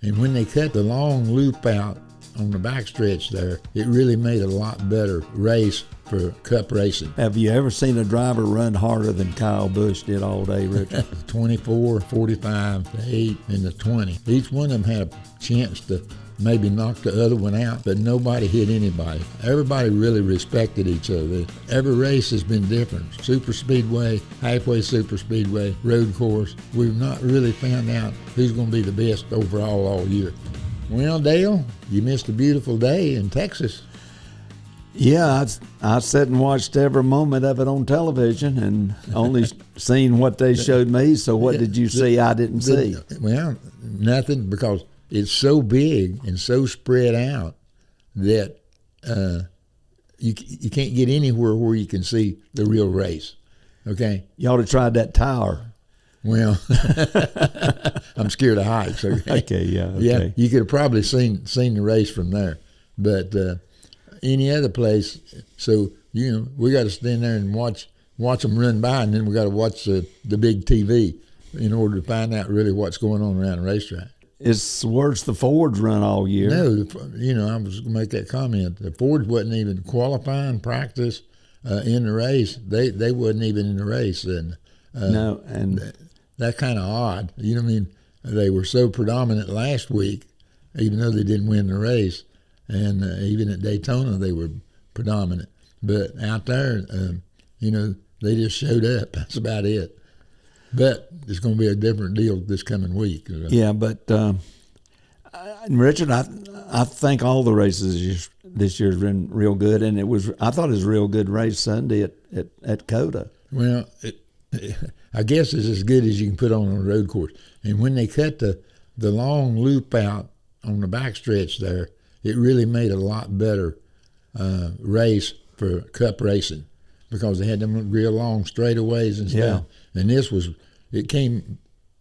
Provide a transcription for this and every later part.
And when they cut the long loop out on the backstretch there, it really made a lot better race for cup racing. Have you ever seen a driver run harder than Kyle Busch did all day, Richard? 24, 45, the 8, and the 20. Each one of them had a chance to maybe knock the other one out, but nobody hit anybody. Everybody really respected each other. Every race has been different. Super speedway, halfway super speedway, road course. We've not really found out who's going to be the best overall all year. Well, Dale, you missed a beautiful day in Texas. Yeah, I sat and watched every moment of it on television and only seen what they showed me. So what did you see I didn't see? Well, nothing, because it's so big and so spread out that you can't get anywhere where you can see the real race. Okay? You ought to try that tower. Well, I'm scared of heights. Okay. Okay, yeah. Okay. Yeah, you could have probably seen the race from there, but any other place. So we got to stand there and watch them run by, and then we got to watch the big TV in order to find out really what's going on around the racetrack. It's worse the Fords run all year. No, I was going to make that comment. The Fords wasn't even qualifying practice in the race. They wasn't even in the race, and no, and that kind of odd. You know what I mean? They were so predominant last week, even though they didn't win the race, and even at Daytona they were predominant. But out there, they just showed up. That's about it. But it's going to be a different deal this coming week. Yeah, but Richard, I think all the races this year have been real good, and I thought it was a real good race Sunday at COTA. Well, I guess it's as good as you can put on a road course. And when they cut the long loop out on the backstretch there, it really made a lot better race for cup racing, because they had them real long straightaways and stuff. Yeah. And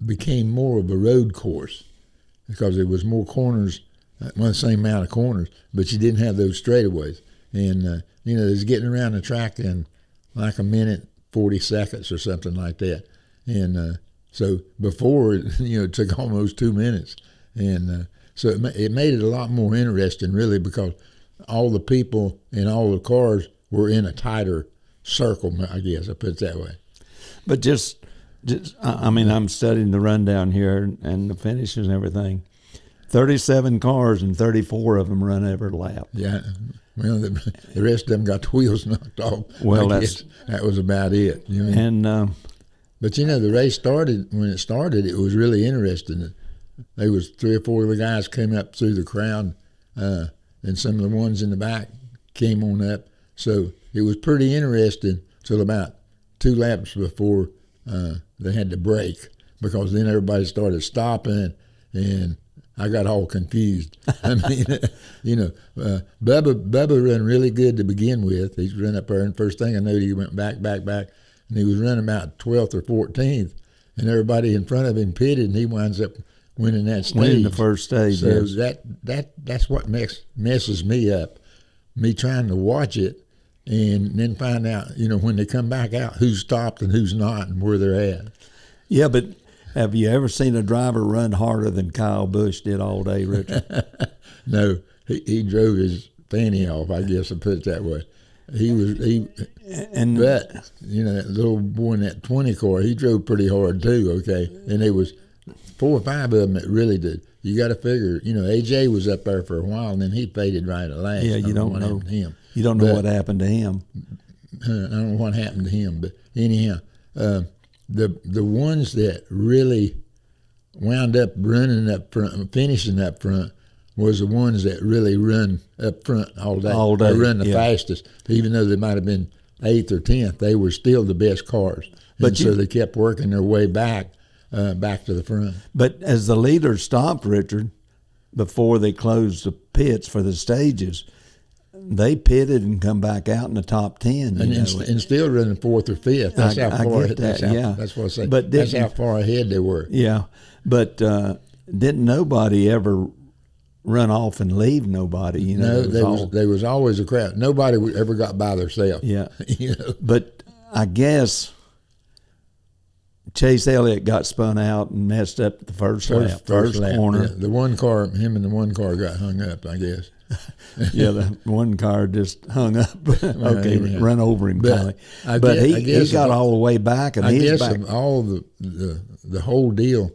became more of a road course, because there was more corners, the same amount of corners, but you didn't have those straightaways. And it was getting around the track in like a minute 40 seconds or something like that. And so before, it took almost 2 minutes. And so it made it a lot more interesting, really, because all the people and all the cars were in a tighter circle, I guess I put it that way. But I'm studying the rundown here and the finishes and everything. 37 cars and 34 of them run every lap. Yeah. Well, the rest of them got the wheels knocked off. Well, that was about it. And but the race started. When it started, it was really interesting. There was 3 or 4 of the guys came up through the crowd, and some of the ones in the back came on up. So it was pretty interesting till about 2 laps before they had to break, because then everybody started stopping, and I got all confused. I mean, Bubba ran really good to begin with. He's run up there, and first thing I knew, he went back, and he was running about 12th or 14th, and everybody in front of him pitted, and he winds up winning that stage. Winning the first stage. So yes. that's what messes me up, me trying to watch it and then find out, when they come back out, who's stopped and who's not and where they're at. Yeah, but have you ever seen a driver run harder than Kyle Busch did all day, Richard? No, he drove his fanny off, I guess I put it that way. But that little boy in that 20 car, he drove pretty hard too, okay? And there was 4 or 5 of them that really did. You got to figure, AJ was up there for a while, and then he faded right at last. Yeah, you don't know. Him. You don't know what happened to him. I don't know what happened to him, but anyhow, the ones that really wound up running up front, finishing up front, was the ones that really run up front all day. They run the fastest, even though they might have been 8th or 10th. They were still the best cars, so they kept working their way back to the front. But as the leaders stopped, Richard, before they closed the pits for the stages, they pitted and come back out in the top 10. And still running 4th or 5th. That's how far. That's what I say. But that's how far ahead they were. Yeah, but didn't nobody ever run off and leave nobody? No, there was always a crowd. Nobody ever got by themselves. Yeah, But I guess Chase Elliott got spun out and messed up the first lap, first lap, corner. Yeah. The one car, him and the one car got hung up, I guess. Yeah, the one car just hung up. Okay, yeah. run over him, But he got all the way back, and I he's guess back. of all the whole deal,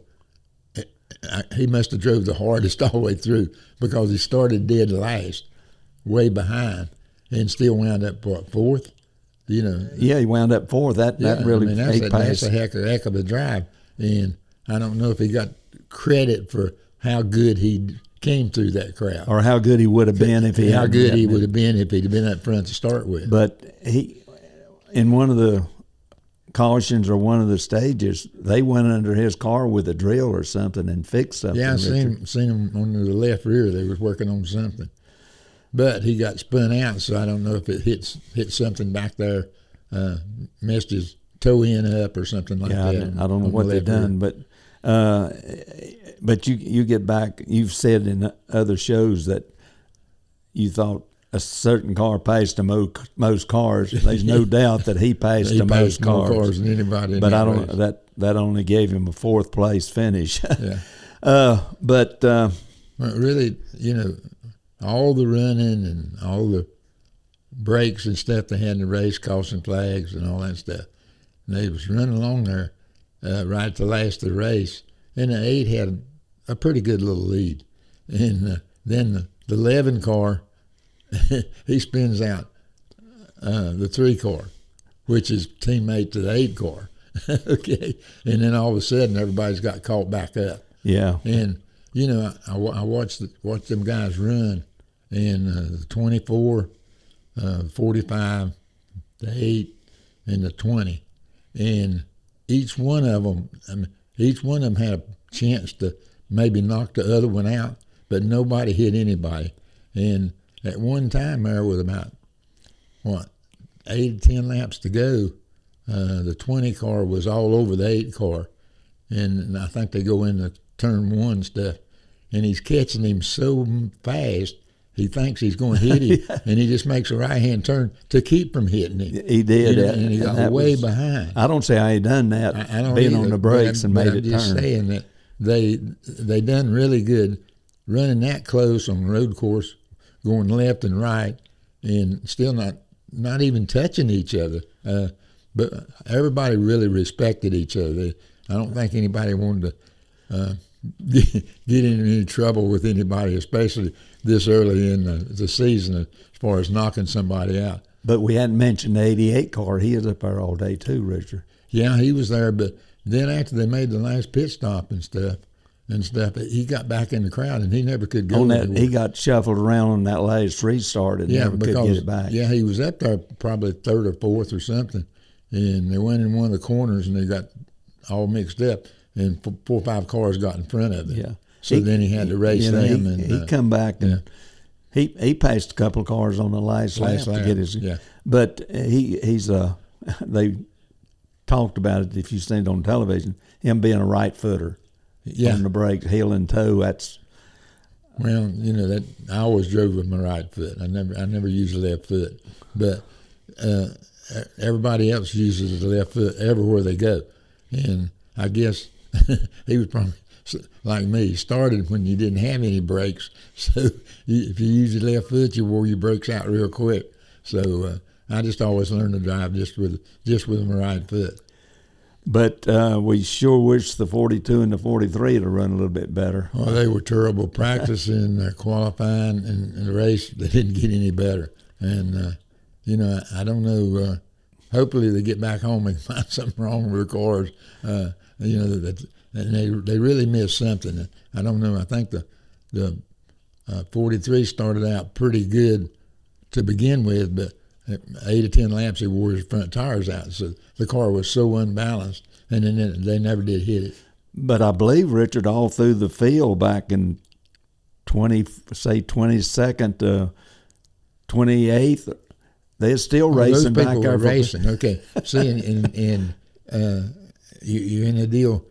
he must have drove the hardest all the way through, because he started dead last, way behind, and still wound up fourth. You know. Yeah, he wound up fourth. That really that's a heck of a drive, and I don't know if he got credit for how good he came through that crowd, or how good he would have been if he how good he would have been if he'd been up front to start with. But he, in one of the cautions or one of the stages, they went under his car with a drill or something and fixed something. Yeah, I seen him on the left rear. They was working on something, but he got spun out. So I don't know if it hit something back there, messed his toe end up or something like that. I don't know what they've done, but you get back. You've said in other shows that you thought a certain car passed to most cars. There's no doubt that he passed to most cars. More cars than anybody. But I don't. That only gave him a fourth place finish. Yeah. But really, all the running and all the breaks and stuff they had in the race, caution flags and all that stuff. And they was running along there right at the last of the race, and the 8 had a pretty good little lead. And then the 11 car, he spins out the 3 car, which is teammate to the 8 car. Okay, and then all of a sudden everybody's got caught back up. Yeah, and I watched them guys run, and the 24, 45, the 8, and the 20, and each one of them had a chance to maybe knock the other one out, but nobody hit anybody. And at one time there, with about 8 to 10 laps to go, the 20 car was all over the 8 car, and I think they go into turn 1 stuff, and he's catching him so fast he thinks he's going to hit him, and he just makes a right-hand turn to keep from hitting him. He did, and he got way behind. I don't say I ain't done that, I don't being either, on the brakes and made it turn. I'm just saying that they done really good running that close on the road course, going left and right, and still not even touching each other. But everybody really respected each other. I don't think anybody wanted to get in any trouble with anybody, especially this early in the season, as far as knocking somebody out. But we hadn't mentioned the 88 car. He was up there all day too, Richard. Yeah, he was there, but then after they made the last pit stop and stuff, he got back in the crowd, and he never could go on that. anywhere. He got shuffled around on that last restart and never could get it back. Yeah, he was up there probably 3rd or 4th or something, and they went in one of the corners, and they got all mixed up, and 4 or 5 cars got in front of him. Yeah. So then he had to race them. He come back and he passed a couple of cars on the last lap to get his. Yeah. But he's they talked about it, if you've seen it on television, him being a right footer. On the brakes, heel and toe. That's that I always drove with my right foot. I never used the left foot, but everybody else uses the left foot everywhere they go. And I guess he was probably like me. He started when you didn't have any brakes, so if you use your left foot, you wore your brakes out real quick. So I just always learned to drive just with my right foot. But we sure wish the 42 and the 43 to run a little bit better. Well, they were terrible practicing, qualifying, and the race. They didn't get any better. And, I don't know. Hopefully they get back home and find something wrong with their cars. And they really missed something. I don't know. I think the 43 started out pretty good to begin with, but 8 or 10 laps he wore his front tires out, so the car was so unbalanced, and then they never did hit it. But I believe, Richard, all through the field back in 22nd to 28th, they're still racing those back people there. Were racing, okay. See, you're in a deal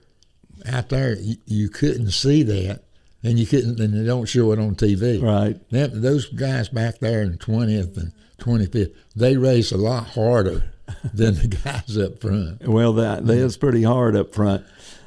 out there. You couldn't see that, and they don't show it on TV. Right. Those guys back there in 20th and 25th, they race a lot harder than the guys up front. Well, that's pretty hard up front.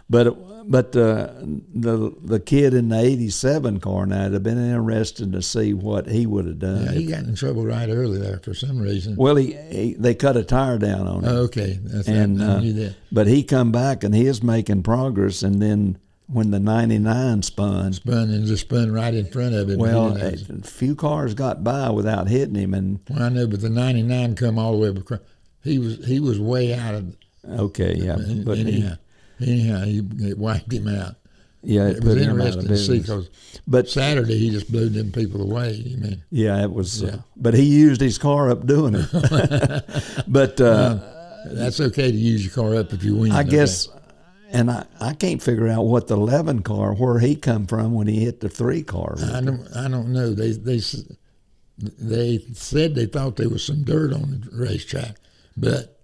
But the kid in the '87 car now, it'd have been interesting to see what he would have done. Yeah, he got in trouble right early there for some reason. Well, they cut a tire down on him. Oh, okay, I knew that. But he come back and he is making progress. And then when the '99 spun and just spun right in front of him. Well, a few cars got by without hitting him. And well, I know, but the '99 come all the way across. He was way out of. Okay, yeah, but anyhow, he wiped him out. Yeah, it was interesting to see because Saturday he just blew them people away. You mean? Yeah, it was. Yeah. But he used his car up doing it. But that's okay to use your car up if you win. I guess, and I can't figure out what the 11 car where he come from when he hit the 3 car. I don't know. They said they thought there was some dirt on the racetrack, but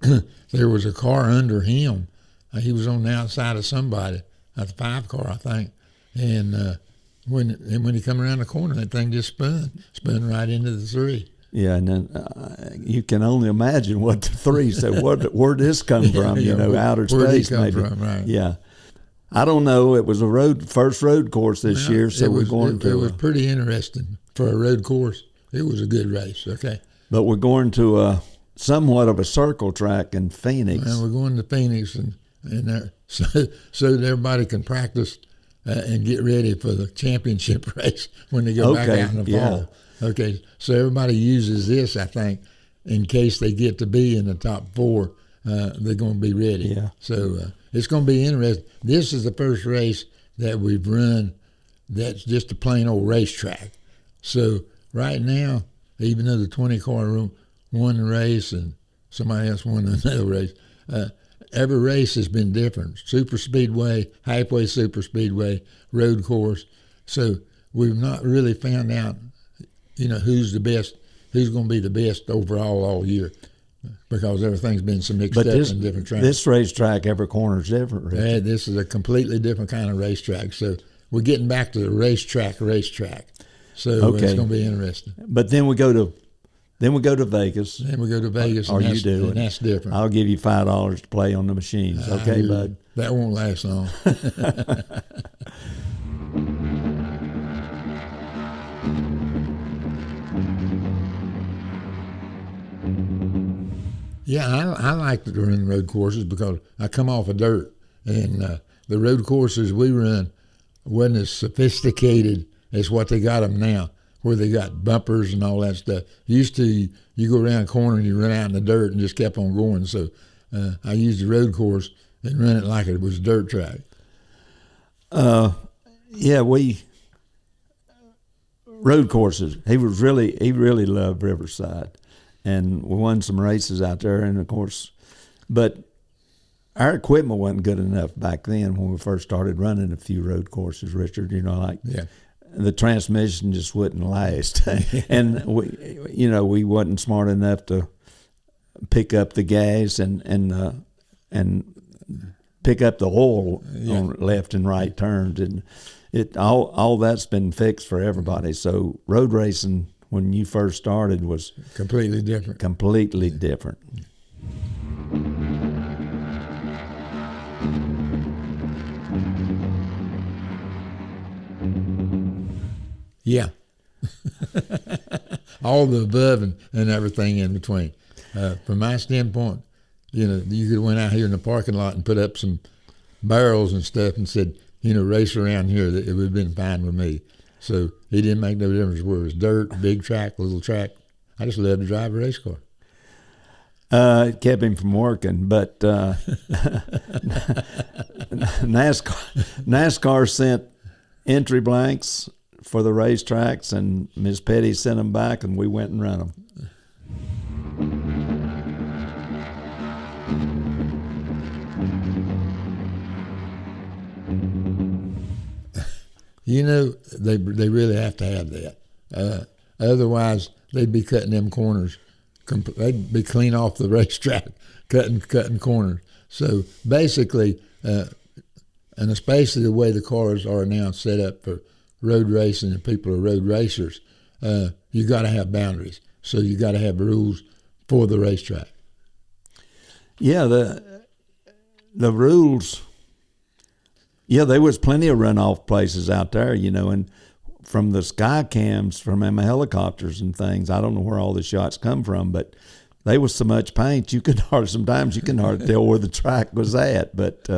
there was a car under him. He was on the outside of somebody, at the 5 car, I think. And when he come around the corner, that thing just spun right into the 3. Yeah, and then you can only imagine what the 3 said. Where'd this come from? Outer space, maybe. From, right. Yeah, I don't know. It was a first road course this year, so we're going to. It was pretty interesting for a road course. It was a good race. Okay, but we're going to somewhat of a circle track in Phoenix. And we're going to Phoenix and there, so that everybody can practice and get ready for the championship race when they go back out in the fall. Okay, so everybody uses this, I think, in case they get to be in the top 4, they're going to be ready. Yeah. So it's going to be interesting. This is the first race that we've run that's just a plain old racetrack. So right now, even though the 20 car won the race and somebody else won another race, every race has been different. Super speedway, halfway super speedway, road course. So we've not really found out, who's the best, who's going to be the best overall all year, because everything's been so mixed up in different tracks. This racetrack, every corner is different. Yeah, this is a completely different kind of racetrack. So we're getting back to the racetrack. So it's going to be interesting. But then we go to Vegas. Then we go to Vegas. Or you do, and that's different. I'll give you $5 to play on the machines. Okay, bud. That won't last long. Yeah, I like to run road courses because I come off of dirt, and the road courses we run wasn't as sophisticated as what they got them now, where they got bumpers and all that stuff. Used to, you go around a corner and you run out in the dirt and just kept on going. So I used the road course and run it like it was a dirt track. Road courses. He really loved Riverside, and we won some races out there. And of course, but our equipment wasn't good enough back then when we first started running a few road courses, Richard. The transmission just wouldn't last, and we wasn't smart enough to pick up the gas and pick up the oil on left and right turns, and all that's been fixed for everybody. So road racing when you first started was completely different. Completely different. Yeah. All the above and everything in between. From my standpoint, you could have went out here in the parking lot and put up some barrels and stuff and said, race around here. It would have been fine with me. So it didn't make no difference whether it was dirt, big track, little track. I just loved to drive a race car. It kept him from working, but NASCAR sent entry blanks for the racetracks, and Ms. Petty sent them back, and we went and ran them. They really have to have that. Otherwise, they'd be cutting them corners. They'd be clean off the racetrack, cutting corners. So basically, and especially the way the cars are now set up for road racing and people are road racers, you got to have boundaries. So you got to have rules for the racetrack. Yeah, the rules. Yeah, there was plenty of runoff places out there, and from the sky cams from them helicopters and things. I don't know where all the shots come from, but there was so much paint sometimes you can hardly tell where the track was at. But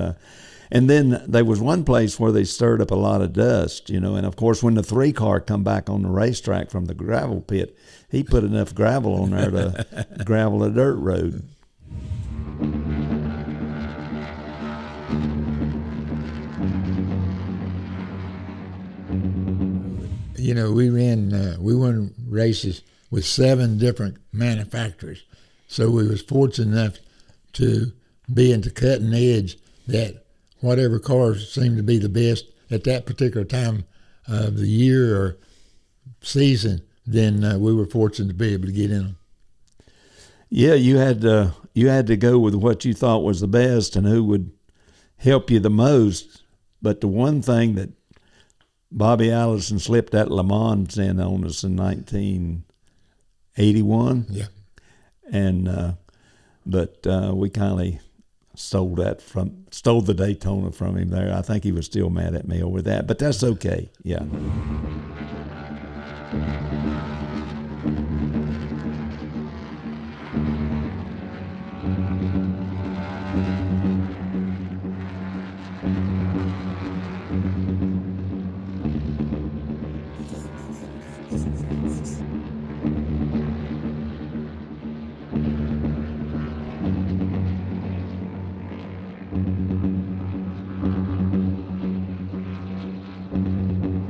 and then there was one place where they stirred up a lot of dust, and of course when the 3-car come back on the racetrack from the gravel pit, he put enough gravel on there to gravel a dirt road. We won races with 7 different manufacturers, so we was fortunate enough to be into cutting edge that whatever cars seemed to be the best at that particular time of the year or season, then we were fortunate to be able to get in them. Yeah, you had to go with what you thought was the best and who would help you the most. But the one thing that Bobby Allison slipped that Le Mans in on us in 1981. Yeah. And but we kind of stole the Daytona from him there. I think he was still mad at me over that, but that's okay. Yeah.